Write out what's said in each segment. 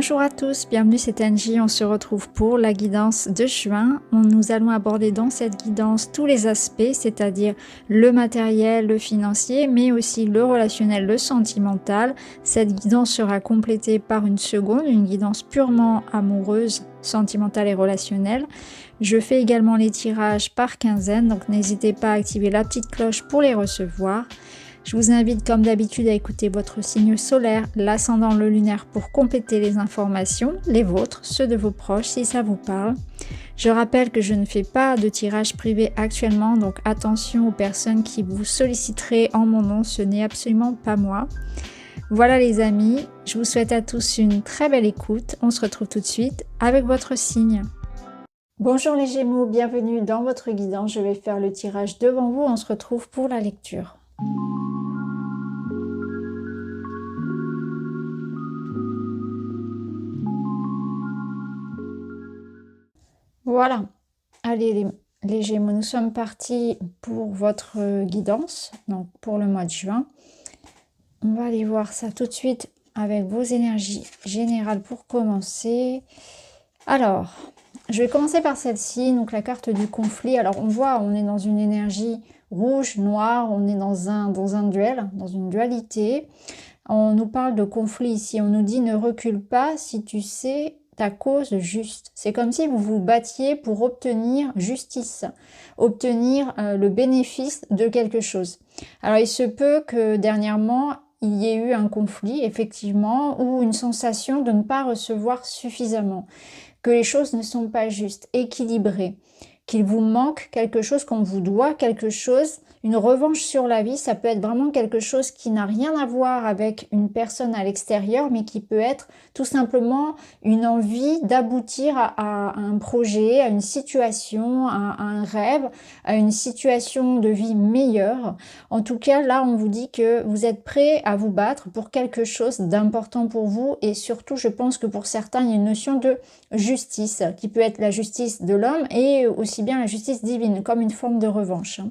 Bonjour à tous, bienvenue, c'est Angie, on se retrouve pour la guidance de juin. Nous allons aborder dans cette guidance tous les aspects, c'est-à-dire le matériel, le financier, mais aussi le relationnel, le sentimental. Cette guidance sera complétée par une seconde, une guidance purement amoureuse, sentimentale et relationnelle. Je fais également les tirages par quinzaine, donc n'hésitez pas à activer la petite cloche pour les recevoir. Je vous invite comme d'habitude à écouter votre signe solaire, l'ascendant, le lunaire pour compléter les informations, les vôtres, ceux de vos proches si ça vous parle. Je rappelle que je ne fais pas de tirage privé actuellement, donc attention aux personnes qui vous solliciteraient en mon nom, ce n'est absolument pas moi. Voilà les amis, je vous souhaite à tous une très belle écoute, on se retrouve tout de suite avec votre signe. Bonjour les Gémeaux, bienvenue dans votre guidance, je vais faire le tirage devant vous, on se retrouve pour la lecture. Voilà, allez les Gémeaux, nous sommes partis pour votre guidance, donc pour le mois de juin. On va aller voir ça tout de suite avec vos énergies générales pour commencer. Alors, je vais commencer par celle-ci, donc la carte du conflit. Alors on voit, on est dans une énergie rouge, noire, on est dans un duel, dans une dualité. On nous parle de conflit ici, on nous dit ne recule pas si tu sais ta cause juste. C'est comme si vous vous battiez pour obtenir justice, obtenir le bénéfice de quelque chose. Alors il se peut que dernièrement il y ait eu un conflit effectivement ou une sensation de ne pas recevoir suffisamment, que les choses ne sont pas justes, équilibrées, qu'il vous manque quelque chose, qu'on vous doit quelque chose. Une revanche sur la vie, ça peut être vraiment quelque chose qui n'a rien à voir avec une personne à l'extérieur, mais qui peut être tout simplement une envie d'aboutir à un projet, à une situation, à un rêve, à une situation de vie meilleure. En tout cas, là, on vous dit que vous êtes prêt à vous battre pour quelque chose d'important pour vous, et surtout, je pense que pour certains, il y a une notion de justice, qui peut être la justice de l'homme et aussi bien la justice divine, comme une forme de revanche.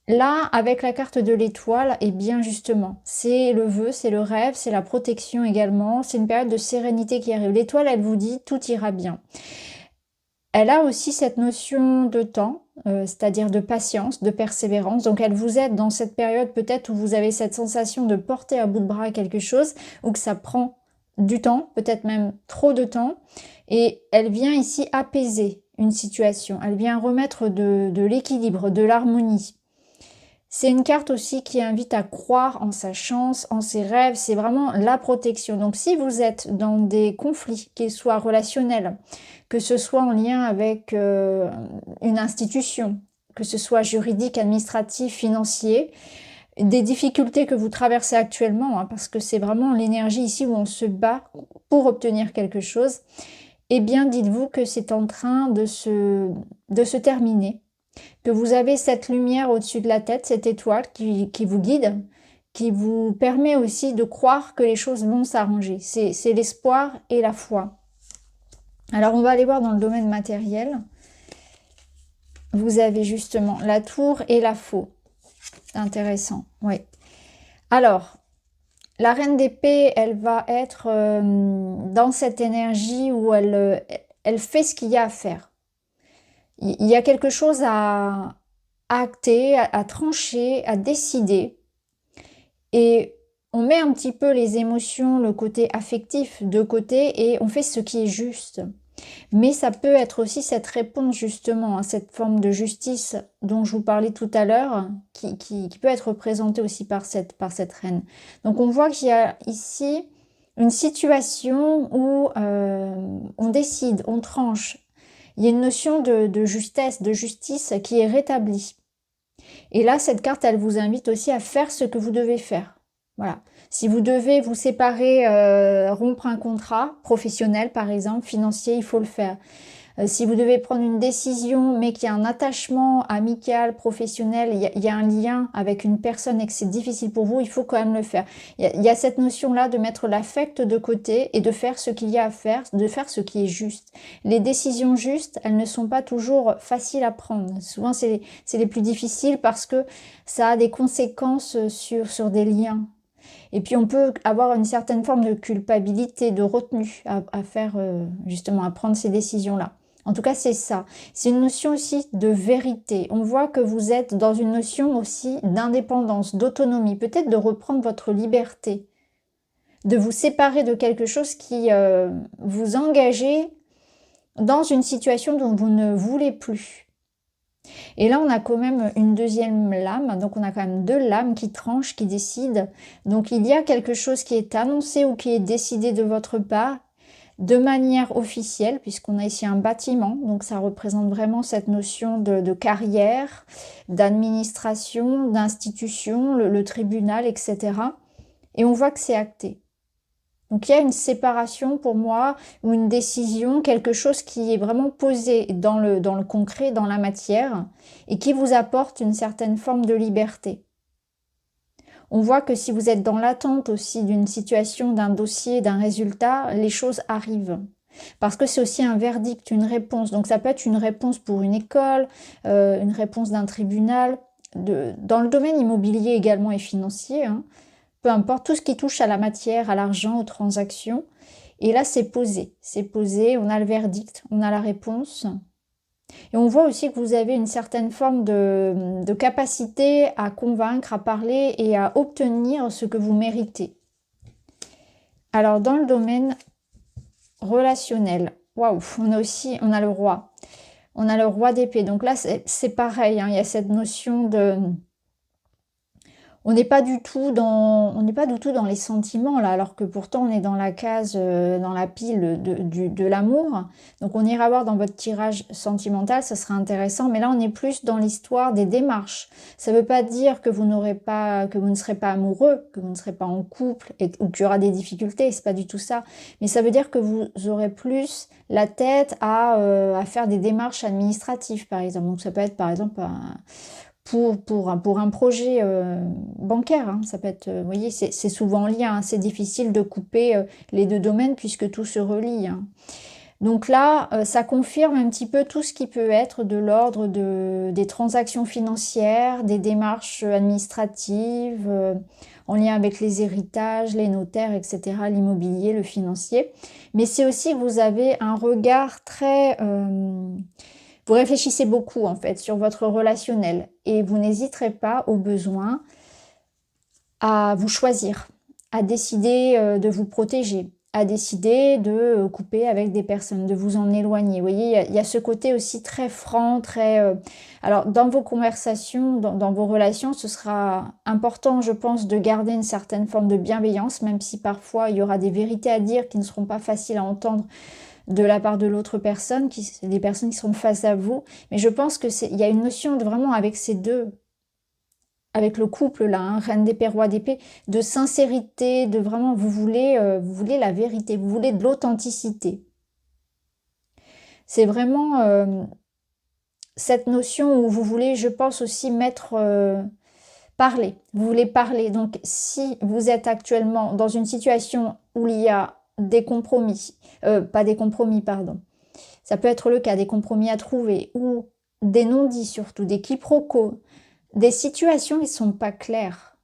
Là, avec la carte de l'étoile, et bien justement, c'est le vœu, c'est le rêve, c'est la protection également, c'est une période de sérénité qui arrive. L'étoile, elle vous dit tout ira bien. Elle a aussi cette notion de temps, c'est-à-dire de patience, de persévérance. Donc elle vous aide dans cette période peut-être où vous avez cette sensation de porter à bout de bras quelque chose, ou que ça prend du temps, peut-être même trop de temps. Et elle vient ici apaiser une situation, elle vient remettre de l'équilibre, de l'harmonie. C'est une carte aussi qui invite à croire en sa chance, en ses rêves, c'est vraiment la protection. Donc si vous êtes dans des conflits, qu'ils soient relationnels, que ce soit en lien avec une institution, que ce soit juridique, administratif, financier, des difficultés que vous traversez actuellement, hein, parce que c'est vraiment l'énergie ici où on se bat pour obtenir quelque chose, eh bien dites-vous que c'est en train de se terminer, que vous avez cette lumière au-dessus de la tête, cette étoile qui vous guide, qui vous permet aussi de croire que les choses vont s'arranger. C'est l'espoir et la foi. Alors on va aller voir dans le domaine matériel. Vous avez justement la tour et la faux. Intéressant, oui. Alors, la reine d'épée, elle va être dans cette énergie où elle fait ce qu'il y a à faire. Il y a quelque chose à acter, à trancher, à décider. Et on met un petit peu les émotions, le côté affectif de côté et on fait ce qui est juste. Mais ça peut être aussi cette réponse justement à cette forme de justice dont je vous parlais tout à l'heure, qui peut être représentée aussi par cette reine. Donc on voit qu'il y a ici une situation où on décide, on tranche. Il y a une notion de justesse, de justice qui est rétablie. Et là, cette carte, elle vous invite aussi à faire ce que vous devez faire. Voilà. Si vous devez vous séparer, rompre un contrat professionnel, par exemple, financier, il faut le faire. Si vous devez prendre une décision, mais qu'il y a un attachement amical, professionnel, il y a un lien avec une personne et que c'est difficile pour vous, il faut quand même le faire. Il y a cette notion-là de mettre l'affect de côté et de faire ce qu'il y a à faire, de faire ce qui est juste. Les décisions justes, elles ne sont pas toujours faciles à prendre. Souvent, c'est les plus difficiles parce que ça a des conséquences sur des liens. Et puis on peut avoir une certaine forme de culpabilité, de retenue à faire, justement, à prendre ces décisions-là. En tout cas, c'est ça. C'est une notion aussi de vérité. On voit que vous êtes dans une notion aussi d'indépendance, d'autonomie, peut-être de reprendre votre liberté, de vous séparer de quelque chose qui vous engageait dans une situation dont vous ne voulez plus. Et là, on a quand même une deuxième lame, donc on a quand même deux lames qui tranchent, qui décident. Donc il y a quelque chose qui est annoncé ou qui est décidé de votre part, de manière officielle, puisqu'on a ici un bâtiment, donc ça représente vraiment cette notion de carrière, d'administration, d'institution, le tribunal, etc. Et on voit que c'est acté. Donc il y a une séparation pour moi, ou une décision, quelque chose qui est vraiment posé dans le concret, dans la matière, et qui vous apporte une certaine forme de liberté. On voit que si vous êtes dans l'attente aussi d'une situation, d'un dossier, d'un résultat, les choses arrivent. Parce que c'est aussi un verdict, une réponse. Donc ça peut être une réponse pour une école, une réponse d'un tribunal, dans le domaine immobilier également et financier, hein. Peu importe, tout ce qui touche à la matière, à l'argent, aux transactions. Et là, c'est posé, on a le verdict, on a la réponse. Et on voit aussi que vous avez une certaine forme de capacité à convaincre, à parler et à obtenir ce que vous méritez. Alors, dans le domaine relationnel, waouh, on a le roi. On a le roi d'épée. Donc là, c'est pareil, hein, il y a cette notion de... On n'est pas du tout dans les sentiments là, alors que pourtant on est dans la case, dans la pile de l'amour. Donc on ira voir dans votre tirage sentimental, ça sera intéressant. Mais là on est plus dans l'histoire des démarches. Ça ne veut pas dire que vous ne serez pas amoureux, que vous ne serez pas en couple ou qu'il y aura des difficultés. C'est pas du tout ça. Mais ça veut dire que vous aurez plus la tête à faire des démarches administratives, par exemple. Donc ça peut être par exemple pour un projet bancaire, hein. Ça peut être, vous voyez, c'est souvent en lien, hein. C'est difficile de couper les deux domaines puisque tout se relie, hein. Donc là, ça confirme un petit peu tout ce qui peut être de l'ordre des transactions financières, des démarches administratives, en lien avec les héritages, les notaires, etc., l'immobilier, le financier. Mais c'est aussi que vous avez un regard très... vous réfléchissez beaucoup en fait sur votre relationnel et vous n'hésiterez pas au besoin à vous choisir, à décider de vous protéger, à décider de couper avec des personnes, de vous en éloigner. Vous voyez, il y a ce côté aussi très franc, très... Alors dans vos conversations, dans vos relations, ce sera important, je pense, de garder une certaine forme de bienveillance, même si parfois il y aura des vérités à dire qui ne seront pas faciles à entendre de la part de l'autre personne, des personnes qui seront face à vous. Mais je pense que il y a une notion de vraiment avec ces deux, avec le couple là, hein, reine d'épée, roi d'épée, de sincérité, de vraiment vous voulez la vérité, vous voulez de l'authenticité. C'est vraiment cette notion où vous voulez, je pense aussi mettre parler. Vous voulez parler. Donc si vous êtes actuellement dans une situation où il y a des compromis, pas des compromis, pardon. Ça peut être le cas, des compromis à trouver, ou des non-dits surtout, des quiproquos, des situations qui ne sont pas claires,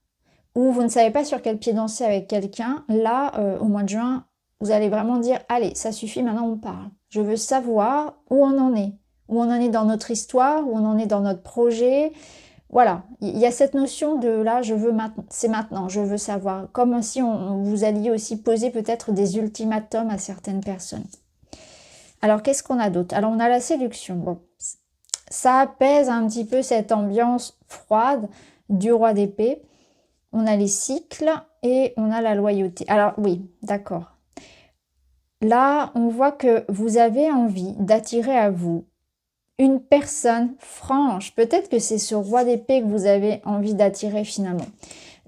où vous ne savez pas sur quel pied danser avec quelqu'un. Là, au mois de juin, vous allez vraiment dire, allez, ça suffit, maintenant on parle. Je veux savoir où on en est dans notre histoire, où on en est dans notre projet. Voilà, il y a cette notion de là, je veux maintenant, c'est maintenant, je veux savoir. Comme si vous alliez aussi poser peut-être des ultimatums à certaines personnes. Alors, qu'est-ce qu'on a d'autre? Alors, on a la séduction. Bon, ça apaise un petit peu cette ambiance froide du roi d'épée. On a les cycles et on a la loyauté. Alors, oui, d'accord. Là, on voit que vous avez envie d'attirer à vous une personne franche. Peut-être que c'est ce roi d'épée que vous avez envie d'attirer finalement.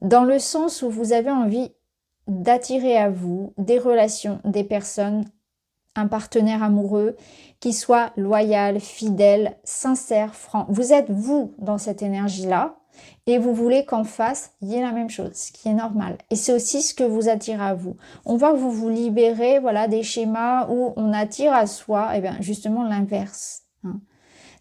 Dans le sens où vous avez envie d'attirer à vous des relations, des personnes, un partenaire amoureux qui soit loyal, fidèle, sincère, franc. Vous êtes vous dans cette énergie-là et vous voulez qu'en face, il y ait la même chose, ce qui est normal. Et c'est aussi ce que vous attirez à vous. On voit que vous vous libérez, voilà, des schémas où on attire à soi, et bien justement l'inverse, hein.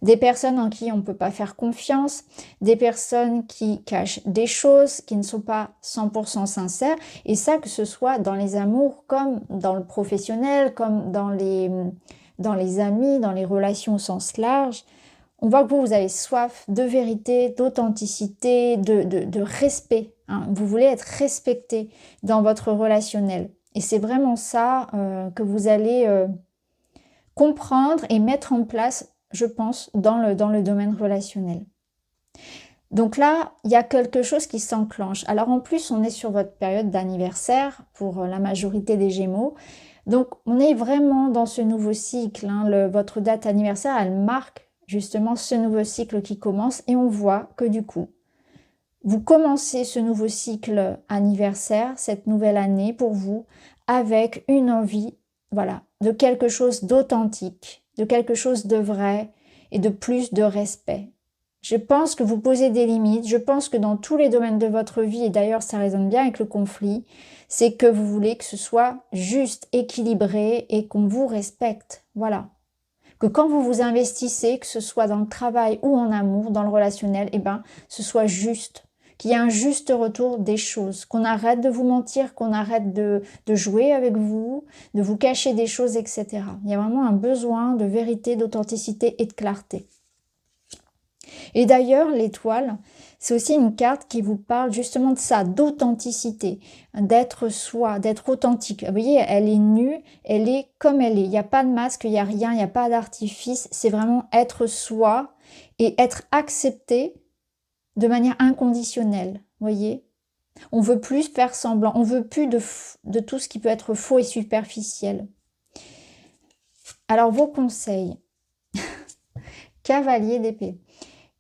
des personnes en qui on ne peut pas faire confiance, des personnes qui cachent des choses, qui ne sont pas 100% sincères, et ça, que ce soit dans les amours, comme dans le professionnel, comme dans les amis, dans les relations au sens large. On voit que vous avez soif de vérité, d'authenticité, de respect. Hein. Vous voulez être respecté dans votre relationnel. Et c'est vraiment ça que vous allez comprendre et mettre en place, je pense, dans le domaine relationnel. Donc là, il y a quelque chose qui s'enclenche. Alors en plus, on est sur votre période d'anniversaire pour la majorité des Gémeaux. Donc on est vraiment dans ce nouveau cycle. Hein. Votre date anniversaire, elle marque justement ce nouveau cycle qui commence. Et on voit que du coup, vous commencez ce nouveau cycle anniversaire, cette nouvelle année pour vous, avec une envie, voilà, de quelque chose d'authentique, de quelque chose de vrai et de plus de respect. Je pense que vous posez des limites, je pense que dans tous les domaines de votre vie, et d'ailleurs ça résonne bien avec le conflit, c'est que vous voulez que ce soit juste, équilibré et qu'on vous respecte. Voilà. Que quand vous vous investissez, que ce soit dans le travail ou en amour, dans le relationnel, eh ben, ce soit juste. Qu'il y ait un juste retour des choses, qu'on arrête de vous mentir, qu'on arrête de jouer avec vous, de vous cacher des choses, etc. Il y a vraiment un besoin de vérité, d'authenticité et de clarté. Et d'ailleurs, l'étoile, c'est aussi une carte qui vous parle justement de ça, d'authenticité, d'être soi, d'être authentique. Vous voyez, elle est nue, elle est comme elle est. Il n'y a pas de masque, il n'y a rien, il n'y a pas d'artifice. C'est vraiment être soi et être accepté de manière inconditionnelle. Vous voyez, on veut plus faire semblant, on veut plus de tout ce qui peut être faux et superficiel. Alors, vos conseils. Cavalier d'épée.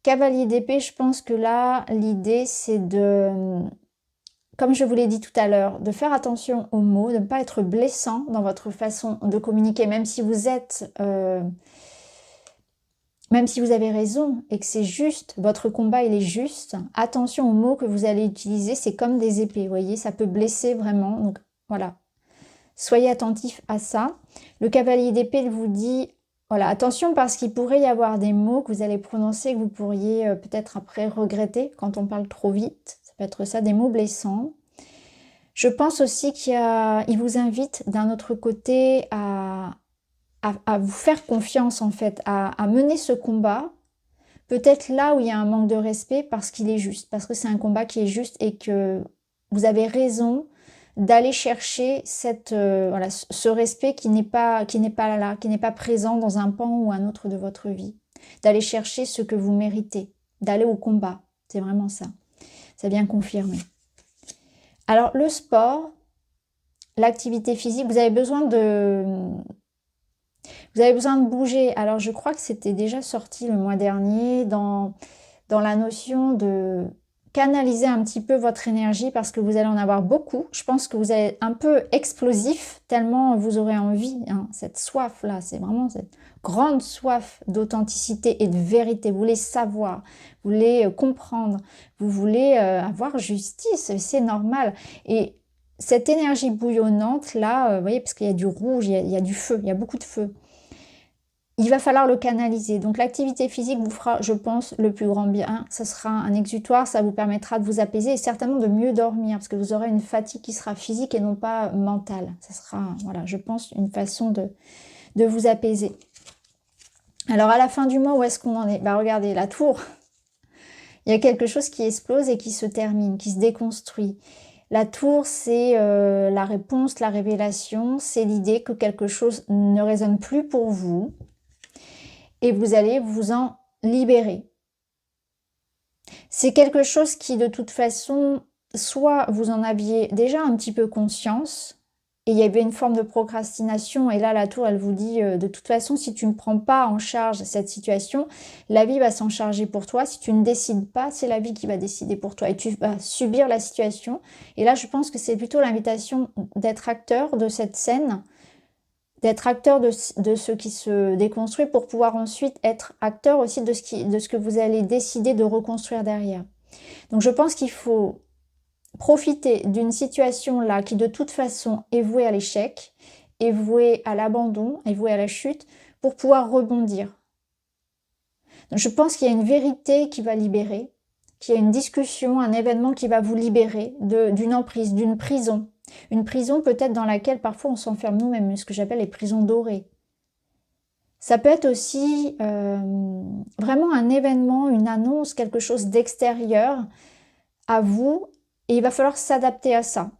Cavalier d'épée, je pense que là, l'idée, c'est de, comme je vous l'ai dit tout à l'heure, de faire attention aux mots, de ne pas être blessant dans votre façon de communiquer, même si vous êtes, même si vous avez raison et que c'est juste, votre combat, il est juste. Attention aux mots que vous allez utiliser, c'est comme des épées, vous voyez, ça peut blesser vraiment. Donc, voilà. Soyez attentifs à ça. Le cavalier d'épée vous dit... Voilà, attention parce qu'il pourrait y avoir des mots que vous allez prononcer que vous pourriez peut-être après regretter quand on parle trop vite. Ça peut être ça, des mots blessants. Je pense aussi qu'il vous invite d'un autre côté à vous faire confiance en fait, à mener ce combat. Peut-être là où il y a un manque de respect parce qu'il est juste, parce que c'est un combat qui est juste et que vous avez raison d'aller chercher voilà, ce respect qui n'est pas là, qui n'est pas présent dans un pan ou un autre de votre vie. D'aller chercher ce que vous méritez, d'aller au combat. C'est vraiment ça. C'est bien confirmé. Alors, le sport, l'activité physique, vous avez besoin de bouger. Alors, je crois que c'était déjà sorti le mois dernier dans la notion de canaliser un petit peu votre énergie parce que vous allez en avoir beaucoup. Je pense que vous allez un peu explosif tellement vous aurez envie. Hein, cette soif-là, c'est vraiment cette grande soif d'authenticité et de vérité. Vous voulez savoir, vous voulez comprendre, vous voulez avoir justice, c'est normal. Et cette énergie bouillonnante là, vous voyez, parce qu'il y a du rouge, il y a du feu, il y a beaucoup de feu. Il va falloir le canaliser. Donc l'activité physique vous fera, je pense, le plus grand bien. Ça sera un exutoire, ça vous permettra de vous apaiser et certainement de mieux dormir parce que vous aurez une fatigue qui sera physique et non pas mentale. Ça sera, voilà, je pense, une façon de vous apaiser. Alors à la fin du mois, où est-ce qu'on en est? Bah regardez, la tour. Il y a quelque chose qui explose et qui se termine, qui se déconstruit. La tour, c'est la réponse, la révélation, c'est l'idée que quelque chose ne résonne plus pour vous. Et vous allez vous en libérer. C'est quelque chose qui, de toute façon, soit vous en aviez déjà un petit peu conscience, et il y avait une forme de procrastination, et là, la tour, elle vous dit, de toute façon, si tu ne prends pas en charge cette situation, la vie va s'en charger pour toi. Si tu ne décides pas, c'est la vie qui va décider pour toi, et tu vas subir la situation. Et là, je pense que c'est plutôt l'invitation d'être acteur de cette scène, d'être acteur de ce qui se déconstruit pour pouvoir ensuite être acteur aussi de ce que vous allez décider de reconstruire derrière. Donc je pense qu'il faut profiter d'une situation là qui de toute façon est vouée à l'échec, est vouée à l'abandon, est vouée à la chute pour pouvoir rebondir. Je pense qu'il y a une vérité qui va libérer, qu'il y a une discussion, un événement qui va vous libérer d'une emprise, d'une prison. Une prison peut-être dans laquelle parfois on s'enferme nous-mêmes, ce que j'appelle les prisons dorées. Ça peut être aussi vraiment un événement, une annonce, quelque chose d'extérieur à vous, et il va falloir s'adapter à ça.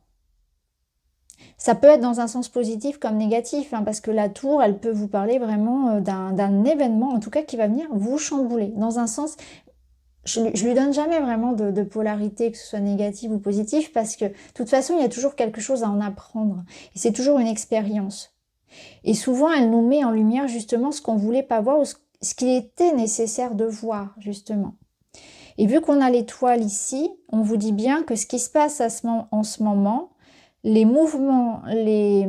Ça peut être dans un sens positif comme négatif, hein, parce que la tour, elle peut vous parler vraiment d'un événement, en tout cas qui va venir vous chambouler. Dans un sens, je lui donne jamais vraiment de polarité, que ce soit négatif ou positif, parce que de toute façon, il y a toujours quelque chose à en apprendre. Et c'est toujours une expérience. Et souvent, elle nous met en lumière justement ce qu'on voulait pas voir ou ce qu'il était nécessaire de voir, justement. Et vu qu'on a l'étoile ici, on vous dit bien que ce qui se passe en ce moment, les mouvements, les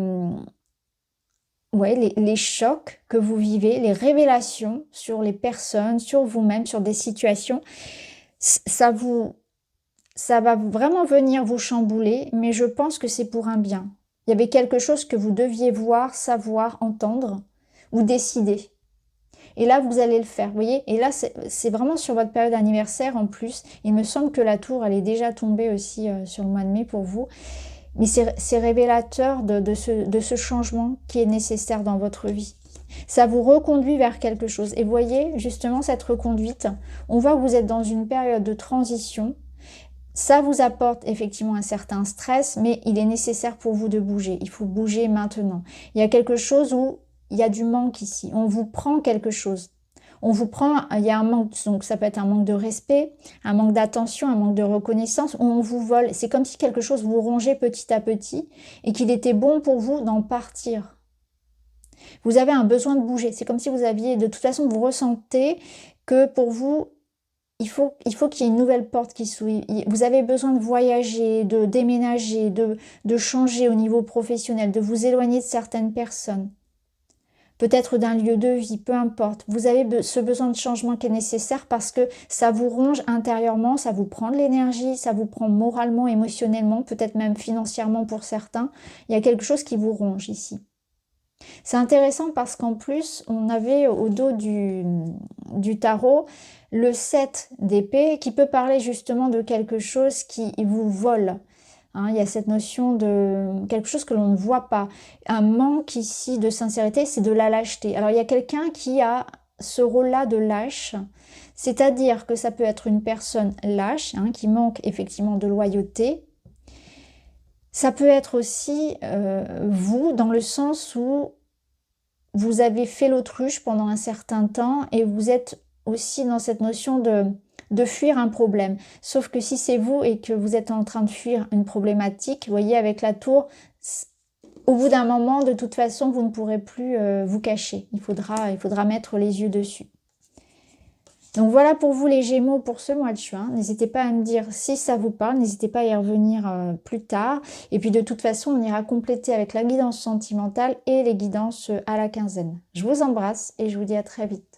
chocs que vous vivez, les révélations sur les personnes, sur vous-même, sur des situations, ça va vraiment venir vous chambouler, mais je pense que c'est pour un bien. Il y avait quelque chose que vous deviez voir, savoir, entendre ou décider. Et là, vous allez le faire, vous voyez. Et là, c'est vraiment sur votre période anniversaire en plus. Il me semble que la tour, elle est déjà tombée aussi sur le mois de mai pour vous. Mais c'est révélateur de ce changement qui est nécessaire dans votre vie. Ça vous reconduit vers quelque chose. Et voyez, justement, cette reconduite, on voit que vous êtes dans une période de transition. Ça vous apporte effectivement un certain stress, mais il est nécessaire pour vous de bouger. Il faut bouger maintenant. Il y a quelque chose où il y a du manque ici. On vous prend quelque chose. On vous prend, il y a un manque, donc ça peut être un manque de respect, un manque d'attention, un manque de reconnaissance, où on vous vole. C'est comme si quelque chose vous rongeait petit à petit et qu'il était bon pour vous d'en partir. Vous avez un besoin de bouger. C'est comme si vous aviez, de toute façon, vous ressentez que pour vous, il faut qu'il y ait une nouvelle porte qui s'ouvre. Vous avez besoin de voyager, de déménager, de changer au niveau professionnel, de vous éloigner de certaines personnes. Peut-être d'un lieu de vie, peu importe. Vous avez ce besoin de changement qui est nécessaire parce que ça vous ronge intérieurement, ça vous prend de l'énergie, ça vous prend moralement, émotionnellement, peut-être même financièrement pour certains. Il y a quelque chose qui vous ronge ici. C'est intéressant parce qu'en plus, on avait au dos du tarot le 7 d'épée qui peut parler justement de quelque chose qui vous vole. Hein, il y a cette notion de quelque chose que l'on ne voit pas. Un manque ici de sincérité, c'est de la lâcheté. Alors il y a quelqu'un qui a ce rôle-là de lâche, c'est-à-dire que ça peut être une personne lâche, hein, qui manque effectivement de loyauté. Ça peut être aussi vous, dans le sens où vous avez fait l'autruche pendant un certain temps et vous êtes aussi dans cette notion de fuir un problème. Sauf que si c'est vous et que vous êtes en train de fuir une problématique, vous voyez, avec la tour, au bout d'un moment, de toute façon, vous ne pourrez plus vous cacher. Il faudra mettre les yeux dessus. Donc voilà pour vous les Gémeaux pour ce mois de juin. N'hésitez pas à me dire si ça vous parle, n'hésitez pas à y revenir plus tard. Et puis de toute façon, on ira compléter avec la guidance sentimentale et les guidances à la quinzaine. Je vous embrasse et je vous dis à très vite.